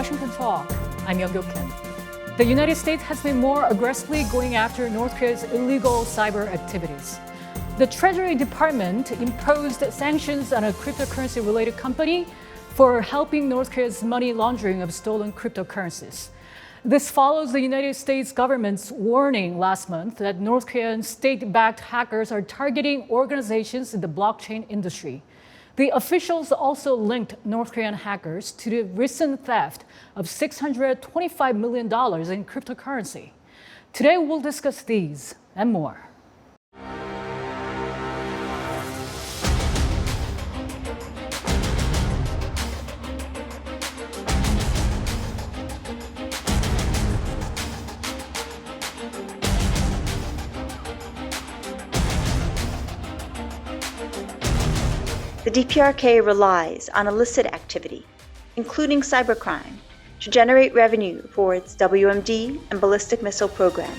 Washington Talk. I'm Young Kim. The United States has been more aggressively going after North Korea's illegal cyber activities. The Treasury Department imposed sanctions on a cryptocurrency-related company for helping North Korea's money laundering of stolen cryptocurrencies. This follows the United States government's warning last month that North Korean state-backed hackers are targeting organizations in the blockchain industry. The officials also linked North Korean hackers to the recent theft of $625 million in cryptocurrency. Today, we'll discuss these and more. The DPRK relies on illicit activity, including cybercrime, to generate revenue for its WMD and ballistic missile program.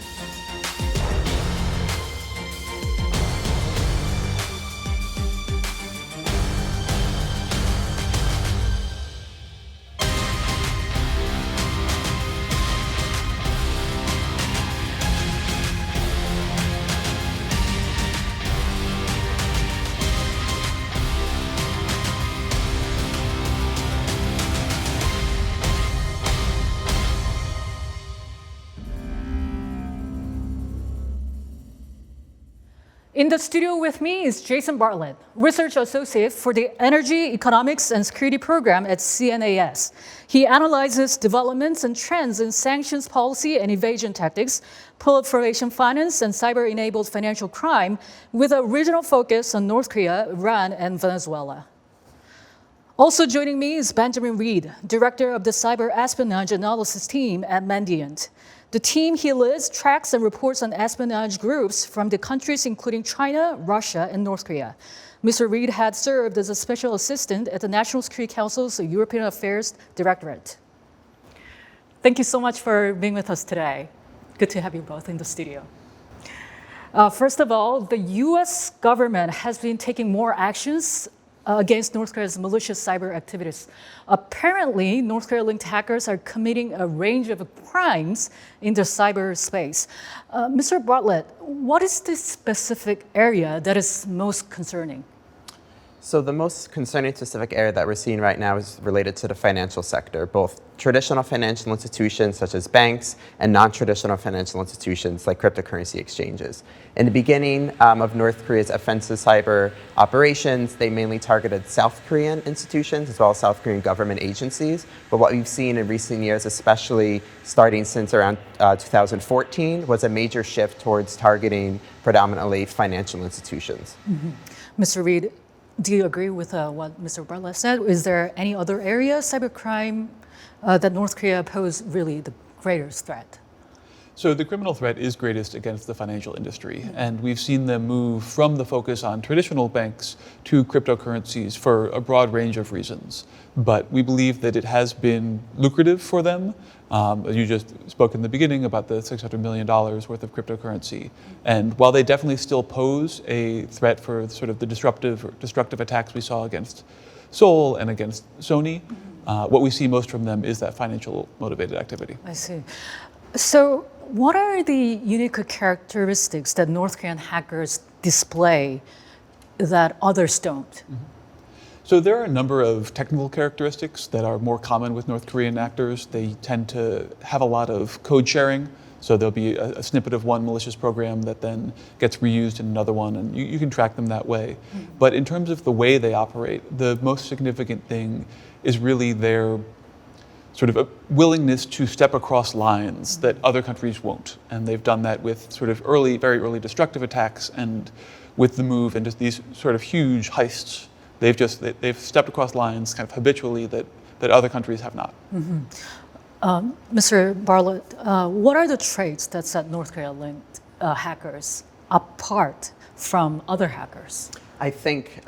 In the studio with me is Jason Bartlett, Research Associate for the Energy, Economics, and Security Program at CNAS. He analyzes developments and trends in sanctions policy and evasion tactics, proliferation finance, and cyber-enabled financial crime, with a regional focus on North Korea, Iran, and Venezuela. Also joining me is Benjamin Reed, Director of the Cyber Espionage Analysis Team at Mandiant. The team he leads tracks and reports on espionage groups from the countries including China, Russia, and North Korea. Mr. Reed had served as a special assistant at the National Security Council's European Affairs Directorate. Thank you so much for being with us today. Good to have you both in the studio. First of all, the U.S. government has been taking more actions against North Korea's malicious cyber activities. Apparently, North Korea-linked hackers are committing a range of crimes in the cyberspace. Mr. Bartlett, what is the specific area that is most concerning? So the most concerning specific area that we're seeing right now is related to the financial sector, both traditional financial institutions such as banks and non-traditional financial institutions like cryptocurrency exchanges. In the beginning of North Korea's offensive cyber operations, they mainly targeted South Korean institutions as well as South Korean government agencies. But what we've seen in recent years, especially starting since around 2014, was a major shift towards targeting predominantly financial institutions. Mm-hmm. Mr. Reed, do you agree with what Mr. Bartlett said? Is there any other area, cybercrime, that North Korea pose really the greatest threat? So the criminal threat is greatest against the financial industry, and we've seen them move from the focus on traditional banks to cryptocurrencies for a broad range of reasons. But we believe that it has been lucrative for them. You just spoke in the beginning about the $600 million worth of cryptocurrency. And while they definitely still pose a threat for sort of the destructive attacks we saw against Seoul and against Sony, what we see most from them is that financial motivated activity. I see. So what are the unique characteristics that North Korean hackers display that others don't? Mm-hmm. So there are a number of technical characteristics that are more common with North Korean actors. They tend to have a lot of code sharing. So there'll be a snippet of one malicious program that then gets reused in another one, and you can track them that way. Mm-hmm. But in terms of the way they operate, the most significant thing is really their sort of a willingness to step across lines that other countries won't. And they've done that with sort of very early destructive attacks, and with the move into these sort of huge heists. They've stepped across lines kind of habitually that other countries have not. Mm-hmm. Mr. Bartlett, what are the traits that set North Korea-linked hackers apart from other hackers? I think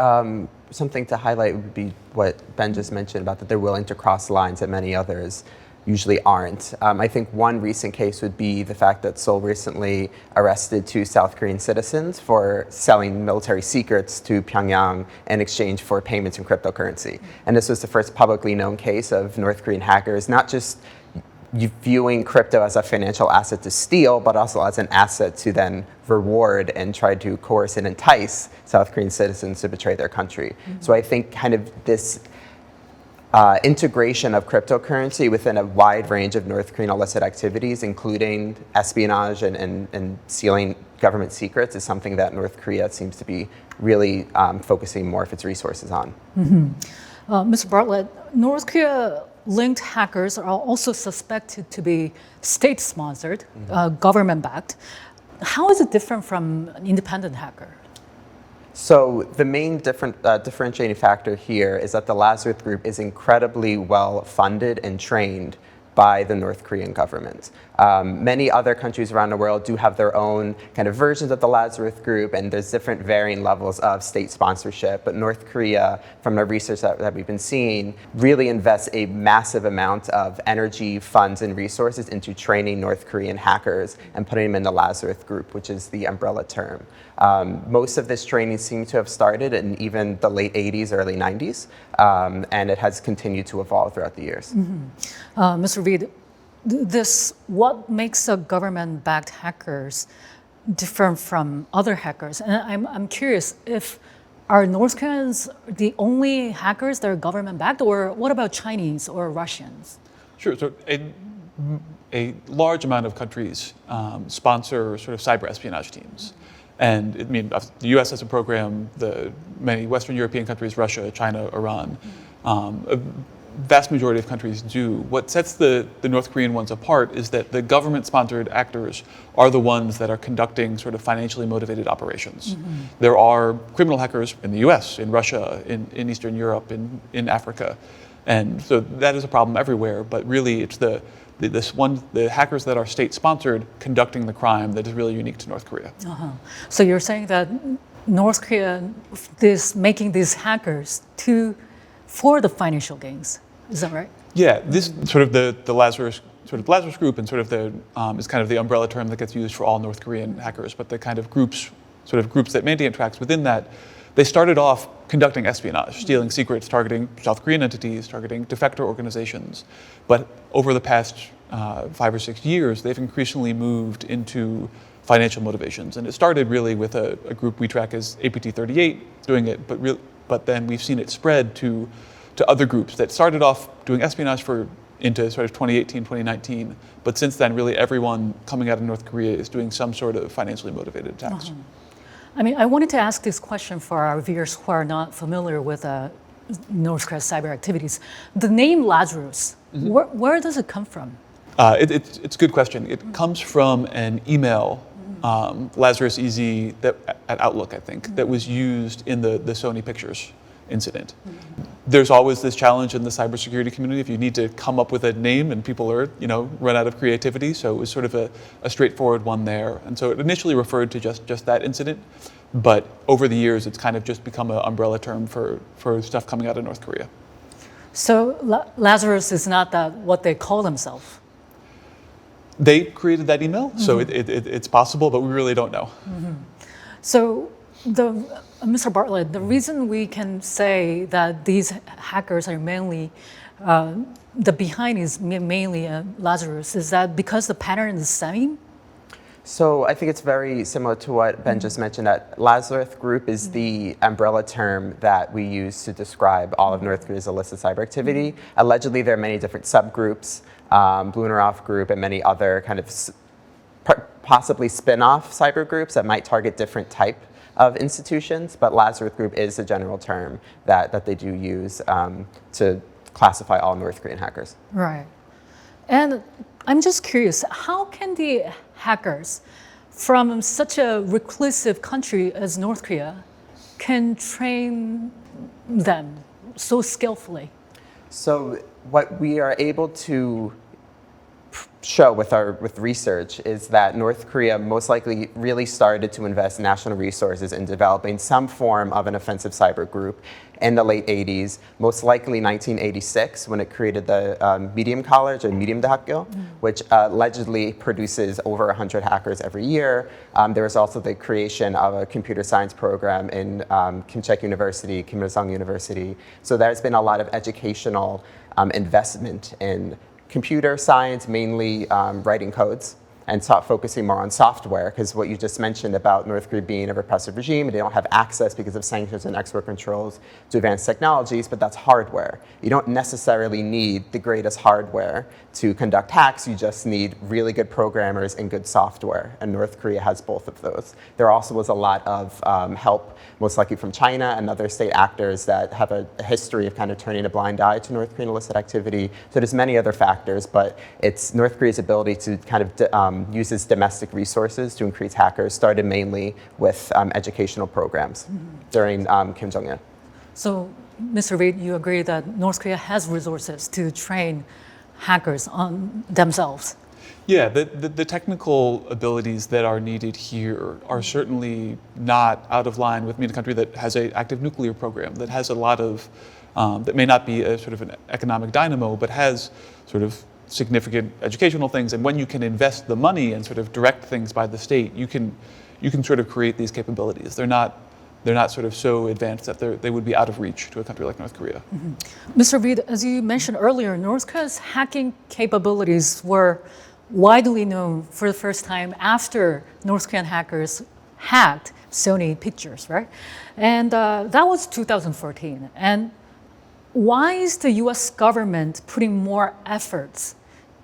something to highlight would be what Ben just mentioned about that they're willing to cross lines that many others usually aren't. I think one recent case would be the fact that Seoul recently arrested 2 South Korean citizens for selling military secrets to Pyongyang in exchange for payments in cryptocurrency. And this was the first publicly known case of North Korean hackers not just viewing crypto as a financial asset to steal, but also as an asset to then reward and try to coerce and entice South Korean citizens to betray their country. So I think kind of this integration of cryptocurrency within a wide range of North Korean illicit activities, including espionage and stealing government secrets, is something that North Korea seems to be really focusing more of its resources on. Mr. Bartlett, North Korea linked hackers are also suspected to be state-sponsored, government-backed. How is it different from an independent hacker? So the main differentiating factor here is that the Lazaruth Group is incredibly well funded and trained by the North Korean government. Many other countries around the world do have their own kind of versions of the Lazaruth Group, and there's different varying levels of state sponsorship. But North Korea, from the research that we've been seeing, really invests a massive amount of energy, funds, and resources into training North Korean hackers and putting them in the Lazaruth Group, which is the umbrella term. Most of this training seems to have started in even the late 80s, early 90s, and it has continued to evolve throughout the years. Mr. Reed, what makes a government-backed hackers different from other hackers? And I'm curious, are North Koreans the only hackers that are government-backed, or what about Chinese or Russians? Sure. So a large amount of countries sponsor sort of cyber espionage teams. And I mean, the US has a program, many Western European countries, Russia, China, Iran, a vast majority of countries do. What sets the North Korean ones apart is that the government-sponsored actors are the ones that are conducting sort of financially motivated operations. There are criminal hackers in the US, in Russia, in Eastern Europe, in Africa. And so that is a problem everywhere, but really it's the hackers that are state-sponsored conducting the crime that is really unique to North Korea. So you're saying that North Korea is making these hackers for the financial gains, is that right? Yeah, this sort of the Lazarus group and sort of is kind of the umbrella term that gets used for all North Korean hackers, but the kind of groups that Mandiant tracks within that, they started off conducting espionage, stealing secrets, targeting South Korean entities, targeting defector organizations. But over the past 5 or 6 years, they've increasingly moved into financial motivations. And it started really with a group we track as APT38 doing it, but then we've seen it spread to other groups that started off doing espionage into sort of 2018, 2019. But since then, really everyone coming out of North Korea is doing some sort of financially motivated attacks. I mean, I wanted to ask this question for our viewers who are not familiar with North Korea's cyber activities. The name Lazarus, where does it come from? It's a good question. It comes from an email, Lazarus EZ, at Outlook, I think, that was used in the Sony Pictures incident. There's always this challenge in the cybersecurity community if you need to come up with a name and people are, run out of creativity. So it was sort of a straightforward one there. And so it initially referred to just that incident, but over the years it's kind of just become an umbrella term for stuff coming out of North Korea. So Lazarus is not what they call themselves? They created that email, so it's possible, but we really don't know. So Mr. Bartlett, the reason we can say that these hackers are mainly, the behind is mainly Lazarus, is that because the pattern is the same? So I think it's very similar to what Ben just mentioned, that Lazaruth Group is the umbrella term that we use to describe all of North Korea's illicit cyber activity. Allegedly, there are many different subgroups, Blunerov Group and many other kind of possibly spin-off cyber groups that might target different type of institutions, but Lazaruth Group is the general term that they do use to classify all North Korean hackers. Right. And I'm just curious, how can the hackers from such a reclusive country as North Korea can train them so skillfully? So what we are able to show with research is that North Korea most likely really started to invest national resources in developing some form of an offensive cyber group in the late 80s, most likely 1986 when it created the Medium College or Medium Dahakgyo, which allegedly produces over 100 hackers every year. There was also the creation of a computer science program in Kimchek University, Kim Il-sung University. So there's been a lot of educational investment in computer science, mainly writing codes, and focusing more on software, because what you just mentioned about North Korea being a repressive regime, they don't have access because of sanctions and export controls to advanced technologies, but that's hardware. You don't necessarily need the greatest hardware to conduct hacks, you just need really good programmers and good software, and North Korea has both of those. There also was a lot of help, most likely from China and other state actors that have a history of kind of turning a blind eye to North Korean illicit activity. So there's many other factors, but it's North Korea's ability to kind of uses domestic resources to increase hackers started mainly with educational programs during Kim Jong-il. So, Mr. Reid, you agree that North Korea has resources to train hackers on themselves? Yeah, the technical abilities that are needed here are certainly not out of line with a country that has an active nuclear program, that has a lot of, that may not be a sort of an economic dynamo, but has sort of significant educational things. And when you can invest the money and sort of direct things by the state, you can sort of create these capabilities. They're not sort of so advanced that they would be out of reach to a country like North Korea. Mr. Reid, as you mentioned earlier, North Korea's hacking capabilities were widely known for the first time after North Korean hackers hacked Sony Pictures, right? And that was 2014. And why is the US government putting more efforts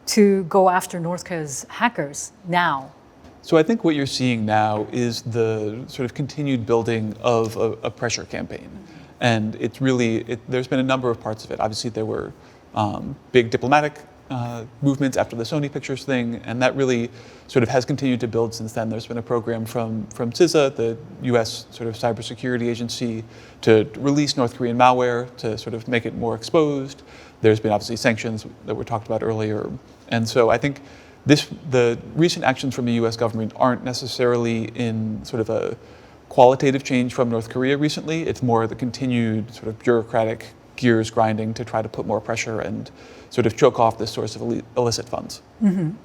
to go after North Korea's hackers now? So I think what you're seeing now is the sort of continued building of a pressure campaign. And it's really, there's been a number of parts of it. Obviously there were big diplomatic movements after the Sony Pictures thing, and that really sort of has continued to build since then. There's been a program from CISA, the US sort of cybersecurity agency, to release North Korean malware to sort of make it more exposed. There's been obviously sanctions that were talked about earlier. And so I think the recent actions from the US government aren't necessarily in sort of a qualitative change from North Korea recently. It's more the continued sort of bureaucratic gears grinding to try to put more pressure and sort of choke off this source of illicit funds.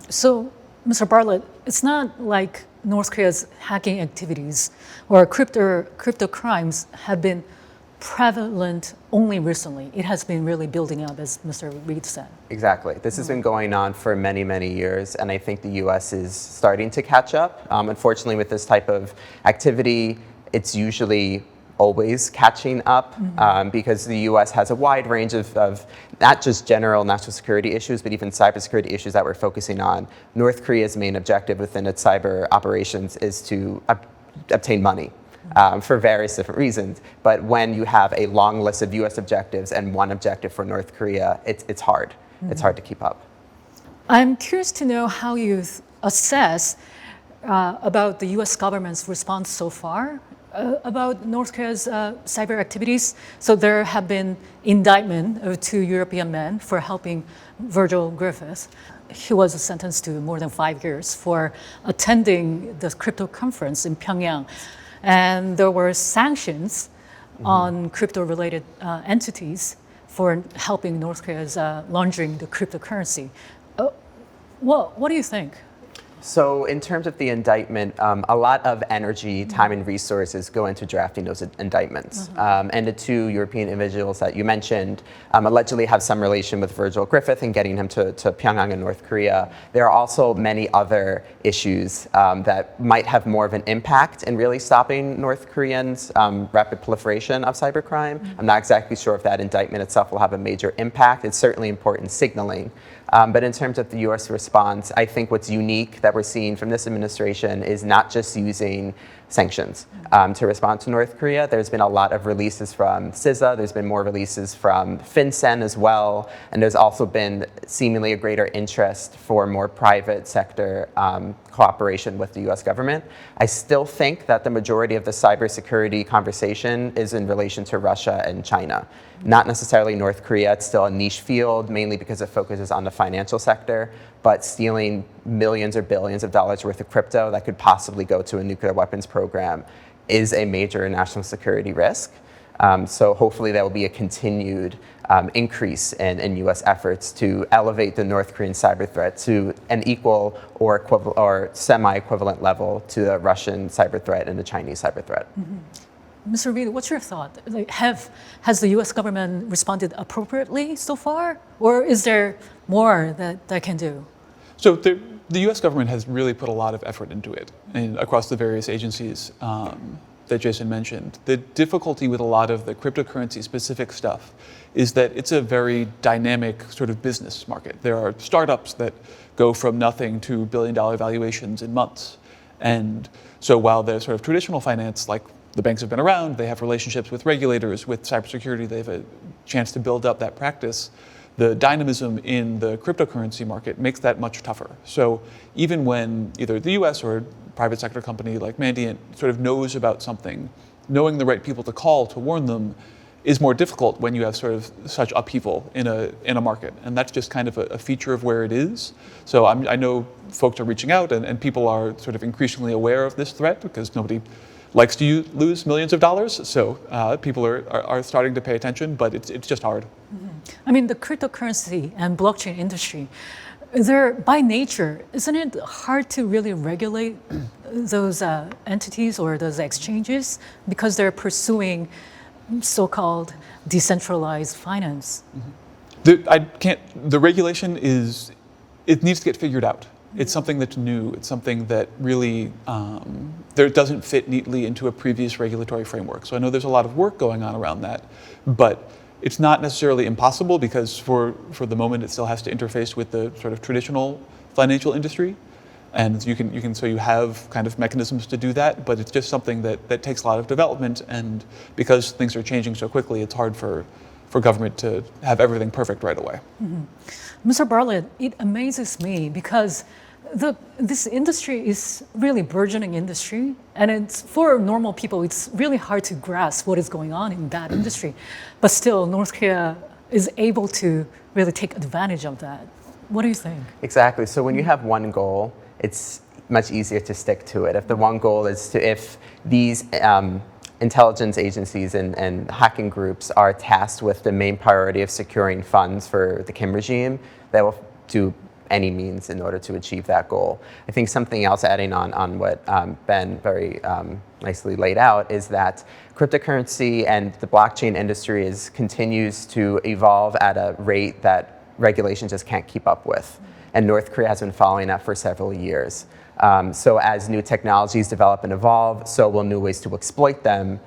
So, Mr. Bartlett, it's not like North Korea's hacking activities or crypto crimes have been prevalent only recently. It has been really building up, as Mr. Reid said. Exactly. This has been going on for many, many years, and I think the US is starting to catch up. Unfortunately, with this type of activity, it's usually always catching up because the US has a wide range of not just general national security issues, but even cybersecurity issues that we're focusing on. North Korea's main objective within its cyber operations is to obtain money. For various different reasons. But when you have a long list of US objectives and one objective for North Korea, it's hard. It's hard to keep up. I'm curious to know how you assess about the US government's response so far about North Korea's cyber activities. So there have been indictment of 2 European men for helping Virgil Griffith. He was sentenced to more than 5 years for attending the crypto conference in Pyongyang. And there were sanctions on crypto-related entities for helping North Korea's laundering the cryptocurrency. What do you think? So in terms of the indictment, a lot of energy, time, and resources go into drafting those indictments. And the 2 European individuals that you mentioned allegedly have some relation with Virgil Griffith and getting him to Pyongyang in North Korea. There are also many other issues that might have more of an impact in really stopping North Koreans' rapid proliferation of cybercrime. I'm not exactly sure if that indictment itself will have a major impact. It's certainly important signaling. But in terms of the US response, I think what's unique that we're seeing from this administration is not just using sanctions to respond to North Korea. There's been a lot of releases from CISA. There's been more releases from FinCEN as well. And there's also been seemingly a greater interest for more private sector cooperation with the US government. I still think that the majority of the cybersecurity conversation is in relation to Russia and China, not necessarily North Korea. It's still a niche field, mainly because it focuses on the financial sector, but stealing millions or billions of dollars worth of crypto that could possibly go to a nuclear weapons program is a major national security risk. So hopefully there will be a continued increase in U.S. efforts to elevate the North Korean cyber threat to an equal or semi-equivalent level to the Russian cyber threat and the Chinese cyber threat. Mr. Reed, what's your thought? Like, has the U.S. government responded appropriately so far, or is there more that they can do? So the U.S. government has really put a lot of effort into it across the various agencies that Jason mentioned. The difficulty with a lot of the cryptocurrency specific stuff is that it's a very dynamic sort of business market. There are startups that go from nothing to billion-dollar valuations in months. And so while there's sort of traditional finance, like the banks have been around, they have relationships with regulators, with cybersecurity, they have a chance to build up that practice. The dynamism in the cryptocurrency market makes that much tougher. So even when either the US or a private sector company like Mandiant sort of knows about something, knowing the right people to call to warn them is more difficult when you have sort of such upheaval in a market. And that's just kind of a feature of where it is. So I know folks are reaching out and people are sort of increasingly aware of this threat because nobody likes to lose millions of dollars. So people are starting to pay attention, but it's just hard. I mean, the cryptocurrency and blockchain industry, they're by nature, isn't it hard to really regulate those entities or those exchanges because they're pursuing so-called decentralized finance? The regulation it needs to get figured out. It's something that's new. It's something that really there doesn't fit neatly into a previous regulatory framework. So I know there's a lot of work going on around that, but it's not necessarily impossible because for the moment it still has to interface with the sort of traditional financial industry, and you have kind of mechanisms to do that. But it's just something that takes a lot of development, and because things are changing so quickly, it's hard for government to have everything perfect right away. Mr. Bartlett, it amazes me because this industry is really burgeoning industry, and it's for normal people, it's really hard to grasp what is going on in that industry. But still, North Korea is able to really take advantage of that. What do you think? Exactly. So when you have one goal, it's much easier to stick to it. If the one goal is if these intelligence agencies and hacking groups are tasked with the main priority of securing funds for the Kim regime, they will do any means in order to achieve that goal. I think something else adding on what Ben very nicely laid out is that cryptocurrency and the blockchain industry continues to evolve at a rate that regulation just can't keep up with. And North Korea has been following that for several years. So as new technologies develop and evolve, so will new ways to exploit them.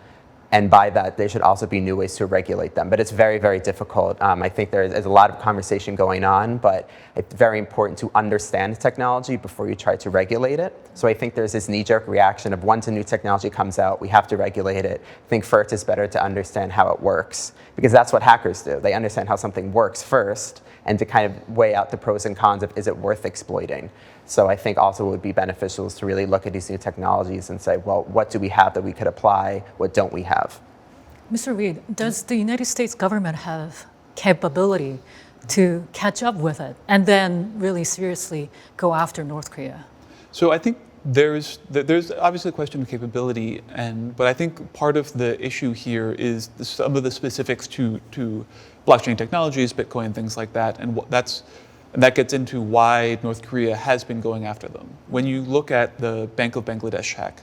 And by that, there should also be new ways to regulate them. But it's very, very difficult. I think there's a lot of conversation going on, but it's very important to understand technology before you try to regulate it. So I think there's this knee-jerk reaction of once a new technology comes out, we have to regulate it. I think first it's better to understand how it works, because that's what hackers do. They understand how something works first, and to kind of weigh out the pros and cons of is it worth exploiting. So I think also it would be beneficial to really look at these new technologies and say, well, what do we have that we could apply? What don't we have? Mr. Reed, does the United States government have capability to catch up with it and then really seriously go after North Korea? So I think there's obviously a question of capability, but I think part of the issue here is some of the specifics to blockchain technologies, Bitcoin, things like that, and that gets into why North Korea has been going after them. When you look at the Bank of Bangladesh hack,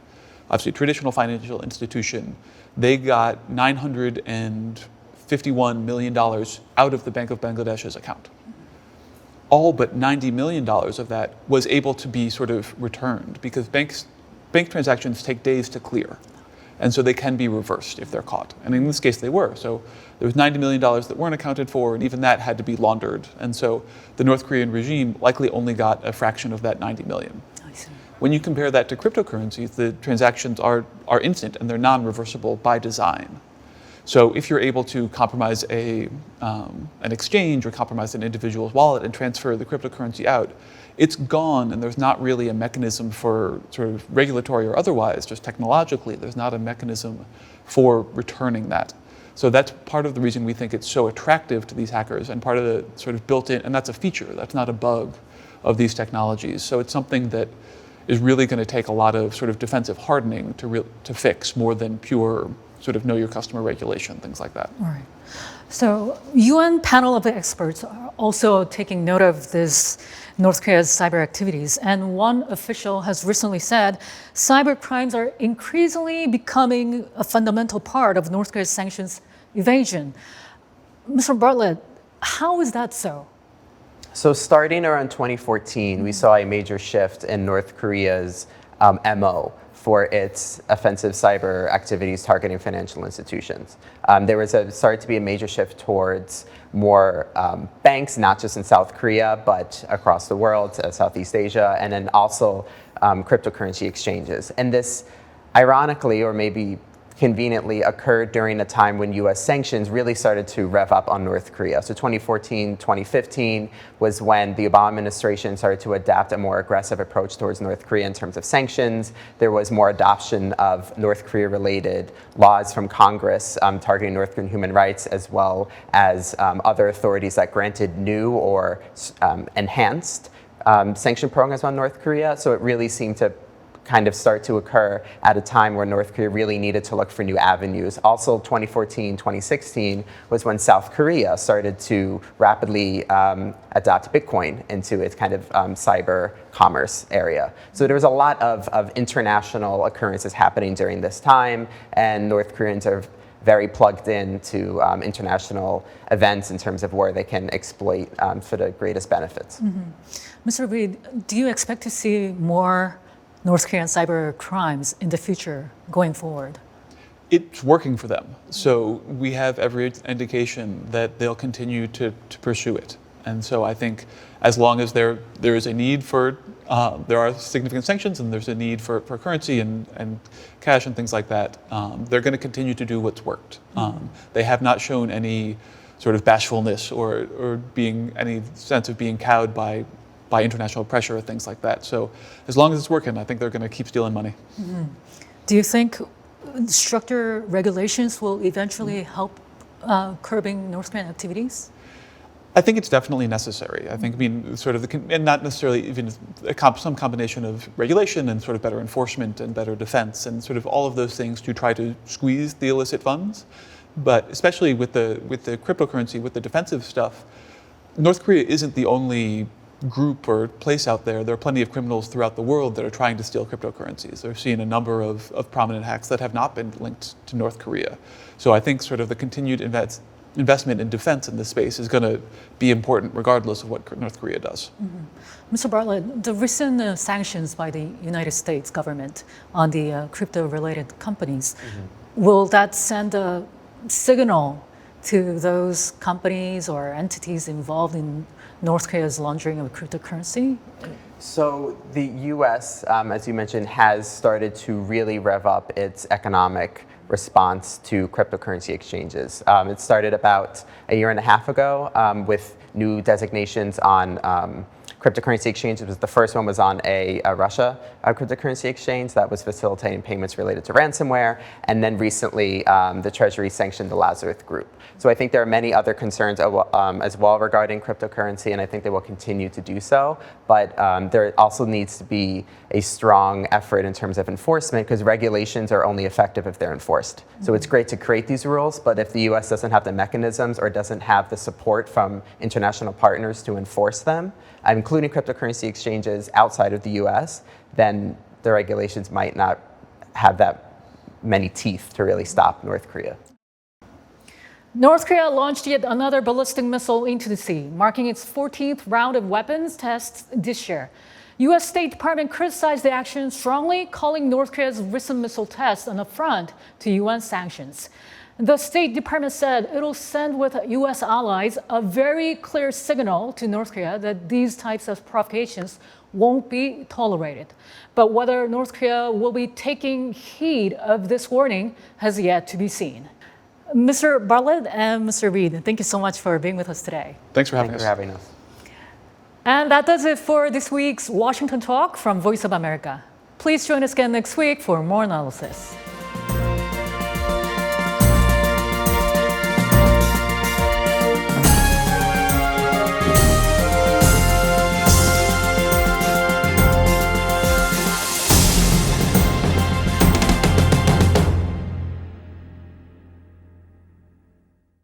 obviously a traditional financial institution, they got $951 million out of the Bank of Bangladesh's account. All but $90 million of that was able to be sort of returned because bank transactions take days to clear. And so they can be reversed if they're caught. And in this case, they were. So there was $90 million that weren't accounted for, and even that had to be laundered. And so the North Korean regime likely only got a fraction of that $90 million. I see. When you compare that to cryptocurrencies, the transactions are instant and they're non-reversible by design. So if you're able to compromise an exchange or compromise an individual's wallet and transfer the cryptocurrency out, it's gone, and there's not really a mechanism for sort of regulatory or otherwise, just technologically, there's not a mechanism for returning that. So that's part of the reason we think it's so attractive to these hackers, and part of the sort of built-in, and that's a feature, that's not a bug of these technologies. So it's something that is really going to take a lot of sort of defensive hardening to fix, more than pure sort of know your customer regulation, things like that. All right. So UN panel of experts are also taking note of this North Korea's cyber activities. And one official has recently said cyber crimes are increasingly becoming a fundamental part of North Korea's sanctions evasion. Mr. Bartlett, how is that so? So starting around 2014, we saw a major shift in North Korea's MO for its offensive cyber activities targeting financial institutions. There started to be a major shift towards more banks, not just in South Korea, but across the world, Southeast Asia, and then also cryptocurrency exchanges. And this, ironically, or maybe conveniently, occurred during a time when US sanctions really started to rev up on North Korea. So 2014, 2015 was when the Obama administration started to adapt a more aggressive approach towards North Korea in terms of sanctions. There was more adoption of North Korea-related laws from Congress targeting North Korean human rights, as well as other authorities that granted new or enhanced sanction programs on North Korea. So it really seemed to kind of start to occur at a time where North Korea really needed to look for new avenues. Also, 2014, 2016 was when South Korea started to rapidly adopt Bitcoin into its kind of cyber commerce area. So there was a lot of international occurrences happening during this time, and North Koreans are very plugged into international events in terms of where they can exploit for the greatest benefits. Mm-hmm. Mr. Reed, do you expect to see more North Korean cyber crimes in the future going forward? It's working for them. So we have every indication that they'll continue to pursue it. And so I think as long as there is a need for, there are significant sanctions and there's a need for currency and cash and things like that, they're going to continue to do what's worked. They have not shown any sort of bashfulness or being any sense of being cowed by international pressure or things like that. So as long as it's working, I think they're going to keep stealing money. Mm-hmm. Do you think stricter regulations will eventually help curbing North Korean activities? I think it's definitely necessary. I think, sort of and not necessarily even some combination of regulation and sort of better enforcement and better defense and sort of all of those things to try to squeeze the illicit funds. But especially with the cryptocurrency, with the defensive stuff, North Korea isn't the only group or place out there. There are plenty of criminals throughout the world that are trying to steal cryptocurrencies. They're seeing a number of prominent hacks that have not been linked to North Korea. So I think sort of the continued investment in defense in this space is going to be important regardless of what North Korea does. Mm-hmm. Mr. Bartlett, the recent sanctions by the United States government on the crypto-related companies, will that send a signal to those companies or entities involved in North Korea's laundering of cryptocurrency? So the US, as you mentioned, has started to really rev up its economic response to cryptocurrency exchanges. It started about a year and a half ago with new designations on cryptocurrency exchanges. The first one was on a Russia cryptocurrency exchange that was facilitating payments related to ransomware. And then recently, the Treasury sanctioned the Lazaru스 group. So I think there are many other concerns as well regarding cryptocurrency, and I think they will continue to do so. But there also needs to be a strong effort in terms of enforcement, because regulations are only effective if they're enforced. So it's great to create these rules, but if the US doesn't have the mechanisms or doesn't have the support from international partners to enforce them, including cryptocurrency exchanges outside of the US, then the regulations might not have that many teeth to really stop North Korea. North Korea launched yet another ballistic missile into the sea, marking its 14th round of weapons tests this year. U.S. State Department criticized the action strongly, calling North Korea's recent missile tests an affront to UN sanctions. The State Department said it'll send with U.S. allies a very clear signal to North Korea that these types of provocations won't be tolerated. But whether North Korea will be taking heed of this warning has yet to be seen. Mr. Bartlett and Mr. Reed, thank you so much for being with us today. Thanks for having Thanks us. for having us. And that does it for this week's Washington Talk from Voice of America. Please join us again next week for more analysis.